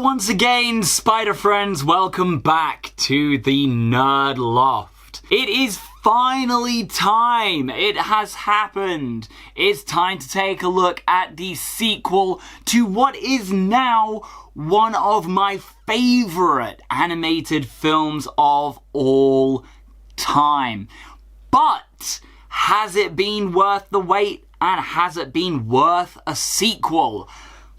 once again, Spider friends, welcome back to the Nerd Loft. It is finally time. It has happened. It's time to take a look at the sequel to what is now one of my favorite animated films of all time. But has it been worth the wait, and has it been worth a sequel?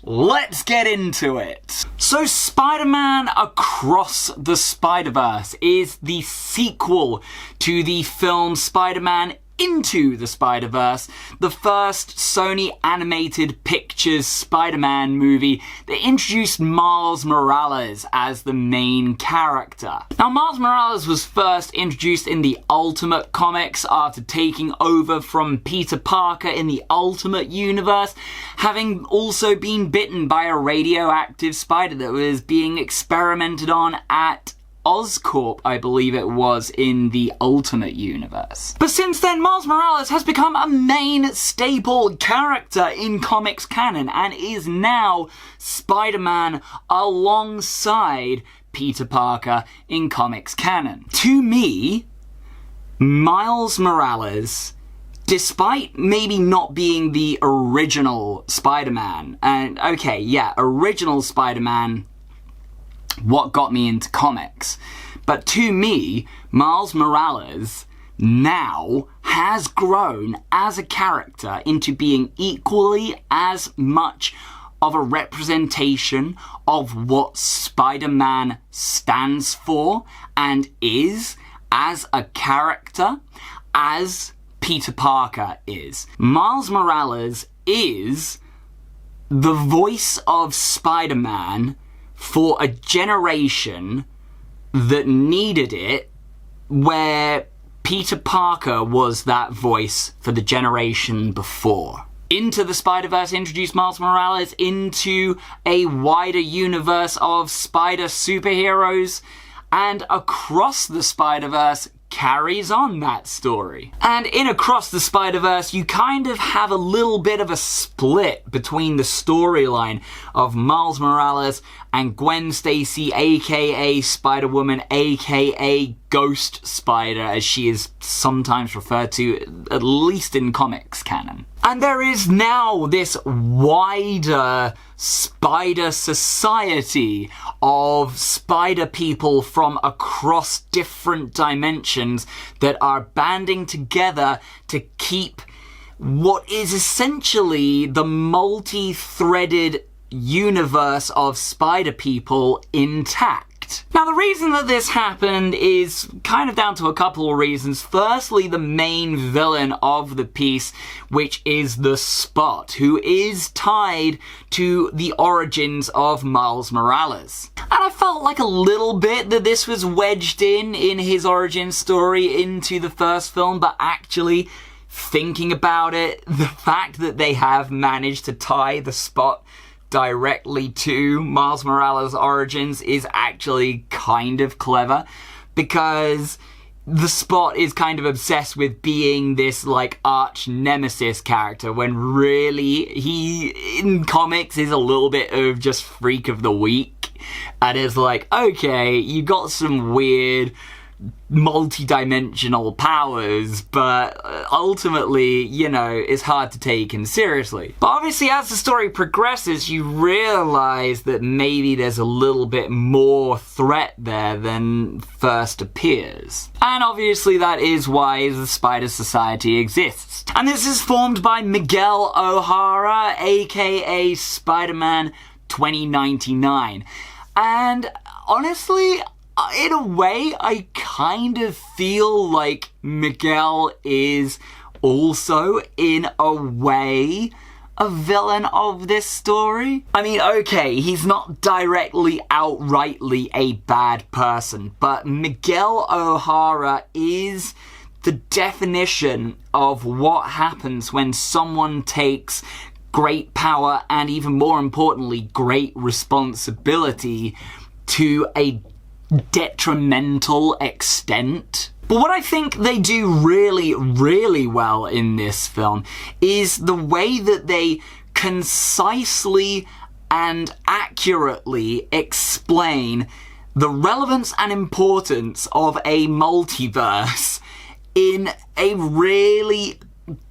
Let's get into it. So Spider-Man Across the Spider-Verse is the sequel to the film Spider-Man Into the Spider-Verse, the first Sony Animated Pictures Spider-Man movie that introduced Miles Morales as the main character. Now, Miles Morales was first introduced in the Ultimate Comics after taking over from Peter Parker in the Ultimate Universe, having also been bitten by a radioactive spider that was being experimented on at Oscorp, I believe it was, in the Ultimate Universe. But since then, Miles Morales has become a main staple character in comics canon and is now Spider-Man alongside Peter Parker in comics canon. To me, Miles Morales, despite maybe not being the original Spider-Man, and okay, yeah, original Spider-Man, what got me into comics. But to me, Miles Morales now has grown as a character into being equally as much of a representation of what Spider-Man stands for and is as a character as Peter Parker is. Miles Morales is the voice of Spider-Man for a generation that needed it, where Peter Parker was that voice for the generation before. Into the Spider-Verse introduced Miles Morales into a wider universe of spider superheroes, and Across the Spider-Verse carries on that story. And in Across the Spider-Verse, you kind of have a little bit of a split between the storyline of Miles Morales and Gwen Stacy, aka Spider-Woman, aka Ghost Spider, as she is sometimes referred to, at least in comics canon. And there is now this wider spider society of spider people from across different dimensions that are banding together to keep what is essentially the multi-threaded universe of spider people intact. Now, the reason that this happened is kind of down to a couple of reasons. Firstly, the main villain of the piece, which is the Spot, who is tied to the origins of Miles Morales. And I felt like a little bit that this was wedged in his origin story into the first film, but actually, thinking about it, the fact that they have managed to tie the Spot directly to Miles Morales' origins is actually kind of clever, because the Spot is kind of obsessed with being this, like, arch nemesis character, when really he, in comics, is a little bit of just freak of the week, and is like, okay, you got some weird multi-dimensional powers, but ultimately, you know, it's hard to take him seriously. But obviously, as the story progresses, you realize that maybe there's a little bit more threat there than first appears. And obviously, that is why the Spider Society exists. And this is formed by Miguel O'Hara, aka Spider-Man 2099. And honestly, in a way, I kind of feel like Miguel is also, in a way, a villain of this story. I mean, okay, he's not directly, outrightly a bad person, but Miguel O'Hara is the definition of what happens when someone takes great power and, even more importantly, great responsibility to a detrimental extent. But what I think they do really, really well in this film is the way that they concisely and accurately explain the relevance and importance of a multiverse in a really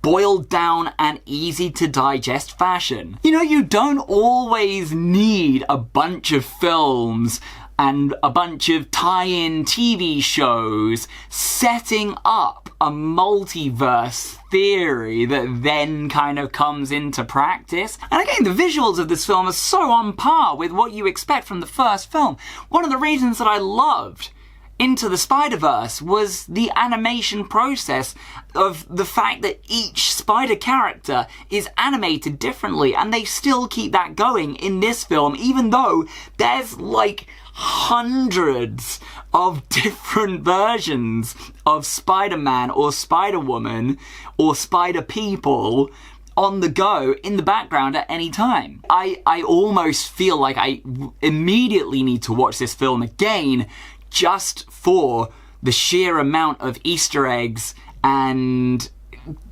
boiled down and easy to digest fashion. You know, you don't always need a bunch of films and a bunch of tie-in TV shows setting up a multiverse theory that then kind of comes into practice. And again, the visuals of this film are so on par with what you expect from the first film. One of the reasons that I loved Into the Spider-Verse was the animation process of the fact that each spider character is animated differently, and they still keep that going in this film, even though there's like hundreds of different versions of Spider-Man or Spider-Woman or Spider-People on the go in the background at any time. I almost feel like I immediately need to watch this film again just for the sheer amount of Easter eggs and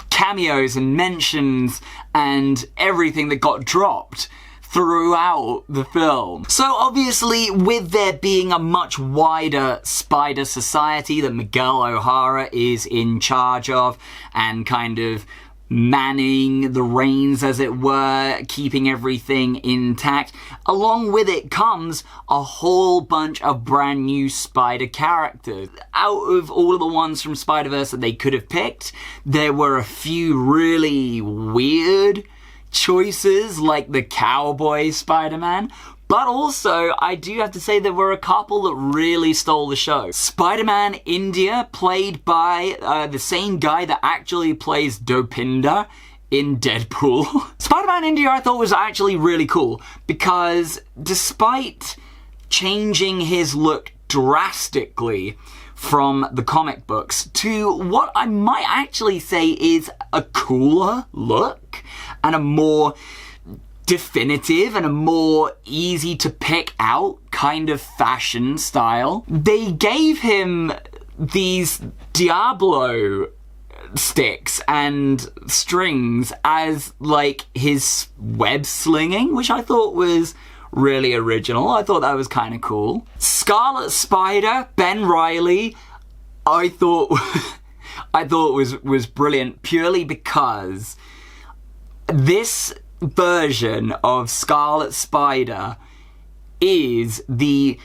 cameos and mentions and everything that got dropped throughout the film. So obviously, with there being a much wider spider society that Miguel O'Hara is in charge of and kind of manning the reins, as it were, keeping everything intact, along with it comes a whole bunch of brand new spider characters. Out of all of the ones from Spider-Verse that they could have picked, there were a few really weird choices, like the cowboy Spider-Man, but also, I do have to say there were a couple that really stole the show. Spider-Man India, played by the same guy that actually plays Dopinder in Deadpool. Spider-Man India I thought was actually really cool, because despite changing his look drastically from the comic books to what I might actually say is a cooler look and a more definitive and a more easy to pick out kind of fashion style, they gave him these Diablo sticks and strings as like his web slinging, which I thought was really original. I thought that was kind of cool. Scarlet Spider, Ben Reilly, I thought was brilliant, purely because this version of Scarlet Spider is the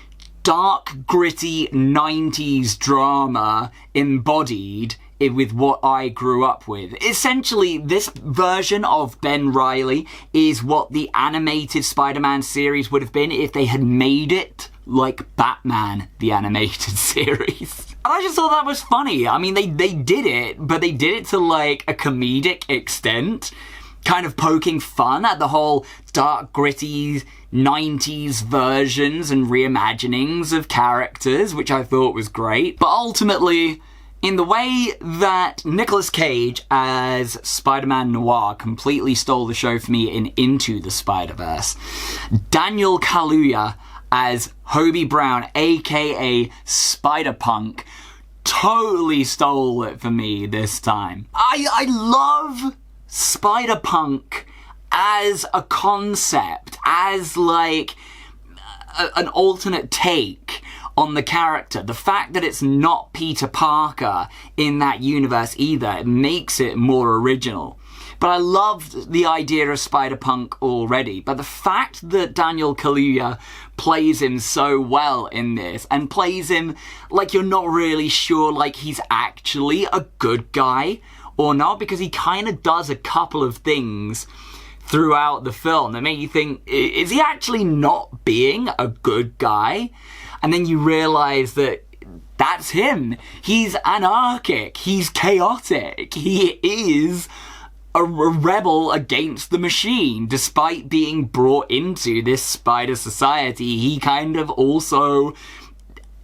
dark, gritty 90s drama embodied with what I grew up with. Essentially, this version of Ben Reilly is what the animated Spider-Man series would have been if they had made it like Batman, the animated series. I just thought that was funny. I mean, they did it, but they did it to like a comedic extent, kind of poking fun at the whole dark, gritty 90s versions and reimaginings of characters, which I thought was great. But ultimately, in the way that Nicolas Cage as Spider-Man Noir completely stole the show for me in Into the Spider-Verse, Daniel Kaluuya as Hobie Brown, aka Spider-Punk, totally stole it for me this time. I love Spider-Punk as a concept, as like an alternate take on the character. The fact that it's not Peter Parker in that universe either, it makes it more original. But I loved the idea of Spider-Punk already. But the fact that Daniel Kaluuya plays him so well in this, and plays him like you're not really sure like he's actually a good guy or not, because he kind of does a couple of things throughout the film that make you think, is he actually not being a good guy? And then you realise that that's him. He's anarchic. He's chaotic. He is a rebel against the machine. Despite being brought into this spider society, he kind of also,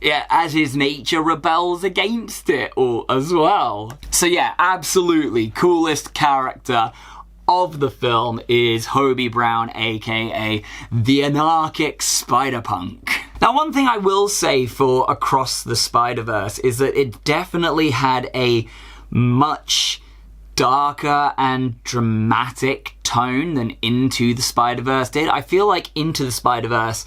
as his nature, rebels against it all as well. So yeah, absolutely coolest character of the film is Hobie Brown, aka the anarchic Spider-Punk. Now, one thing I will say for Across the Spider-Verse is that it definitely had a much darker and dramatic tone than Into the Spider-Verse did. I feel like Into the Spider-Verse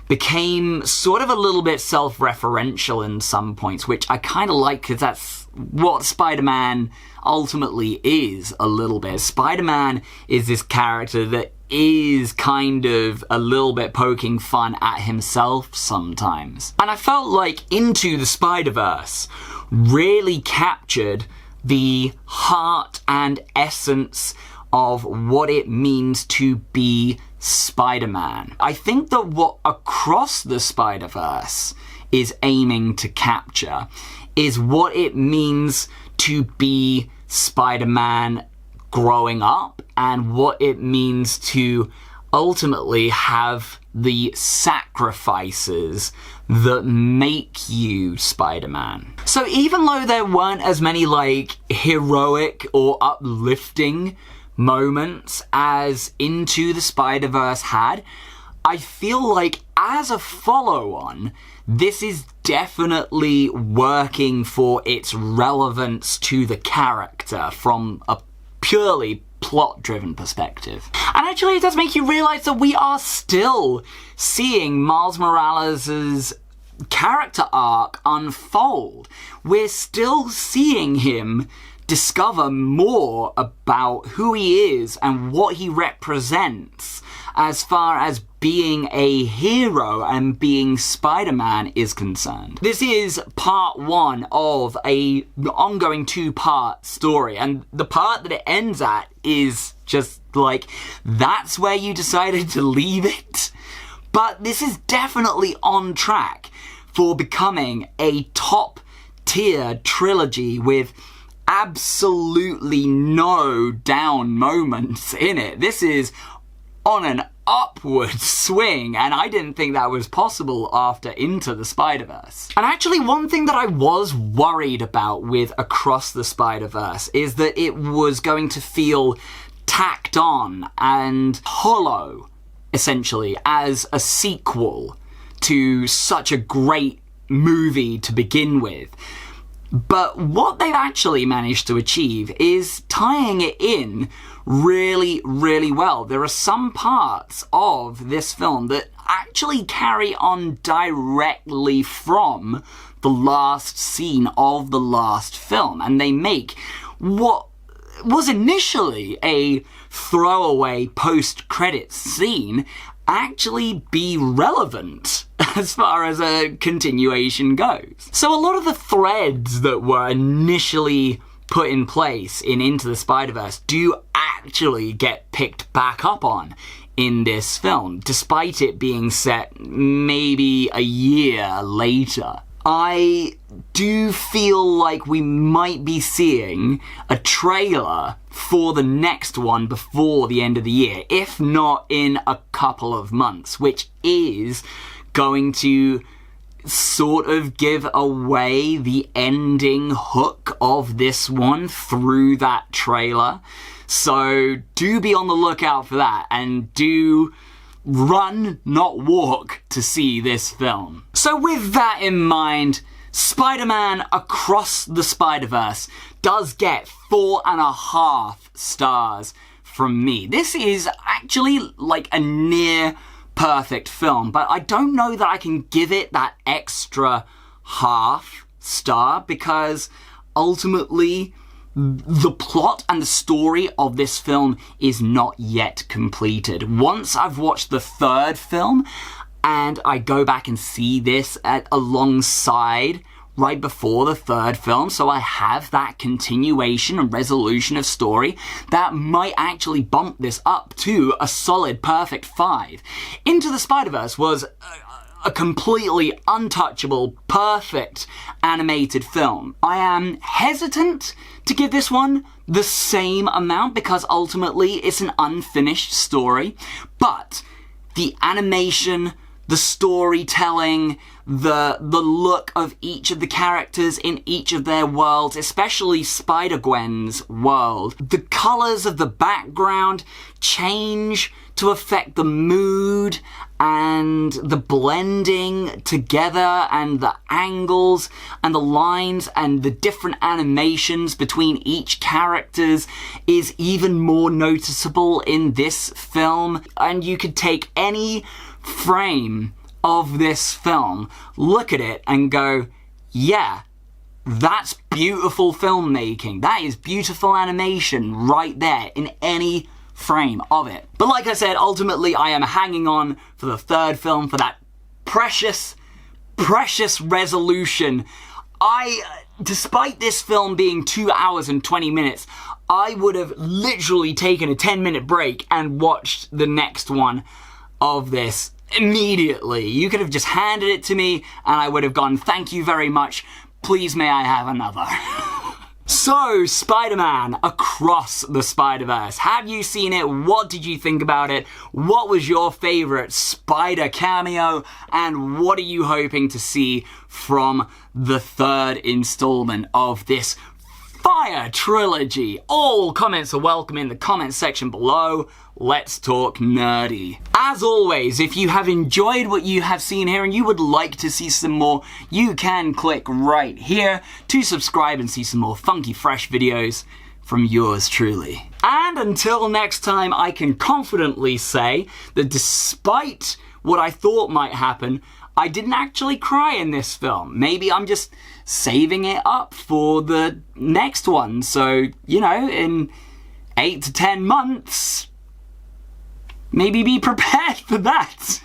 became sort of a little bit self-referential in some points, which I kind of like because that's what Spider-Man ultimately is a little bit. Spider-Man is this character that is kind of a little bit poking fun at himself sometimes. And I felt like Into the Spider-Verse really captured the heart and essence of what it means to be Spider-Man. I think that what Across the Spider-Verse is aiming to capture is what it means to be Spider-Man growing up and what it means to ultimately have the sacrifices that make you Spider-Man. So even though there weren't as many like heroic or uplifting moments as Into the Spider-Verse had, I feel like as a follow-on, this is definitely working for its relevance to the character from a purely plot-driven perspective. And actually it does make you realize that we are still seeing Miles Morales' character arc unfold. We're still seeing him discover more about who he is and what he represents as far as being a hero and being Spider-Man is concerned. This is part one of a ongoing two-part story, and the part that it ends at is just like, that's where you decided to leave it? But this is definitely on track for becoming a top-tier trilogy with absolutely no down moments in it. This is on an upward swing, and I didn't think that was possible after Into the Spider-Verse. And actually one thing that I was worried about with Across the Spider-Verse is that it was going to feel tacked on and hollow, essentially, as a sequel to such a great movie to begin with. But what they've actually managed to achieve is tying it in really, really well. There are some parts of this film that actually carry on directly from the last scene of the last film, and they make what was initially a throwaway post-credits scene actually be relevant as far as a continuation goes. So a lot of the threads that were initially put in place in Into the Spider-Verse do actually get picked back up on in this film, despite it being set maybe a year later. I do feel like we might be seeing a trailer for the next one before the end of the year, if not in a couple of months, which is going to sort of give away the ending hook of this one through that trailer. So do be on the lookout for that, and do run, not walk, to see this film. So with that in mind, Spider-Man Across the Spider-Verse does get 4.5 stars from me. This is actually like a near perfect film, but I don't know that I can give it that extra half star because ultimately the plot and the story of this film is not yet completed. Once I've watched the third film and I go back and see this alongside right before the third film, so I have that continuation and resolution of story, that might actually bump this up to a solid perfect 5. Into the Spider-Verse was a completely untouchable, perfect animated film. I am hesitant to give this one the same amount because ultimately it's an unfinished story, but the animation, the storytelling, the look of each of the characters in each of their worlds, especially Spider-Gwen's world. The colours of the background change to affect the mood and the blending together and the angles and the lines and the different animations between each characters is even more noticeable in this film. And you could take any frame of this film, look at it and go, yeah, that's beautiful filmmaking. That is beautiful animation right there in any frame of it. But like I said, ultimately I am hanging on for the third film, for that precious resolution. Despite this film being 2 hours and 20 minutes, I would have literally taken a 10-minute break and watched the next one of this immediately. You could have just handed it to me and I would have gone, thank you very much, please may I have another. So, Spider-Man Across the Spider-Verse. Have you seen it? What did you think about it? What was your favorite Spider cameo? And what are you hoping to see from the third installment of this fire trilogy? All comments are welcome in the comment section below. Let's talk nerdy. As always, if you have enjoyed what you have seen here and you would like to see some more, you can click right here to subscribe and see some more funky fresh videos from yours truly. And until next time, I can confidently say that despite what I thought might happen, I didn't actually cry in this film. Maybe I'm just saving it up for the next one. So, you know, in 8 to 10 months, maybe be prepared for that.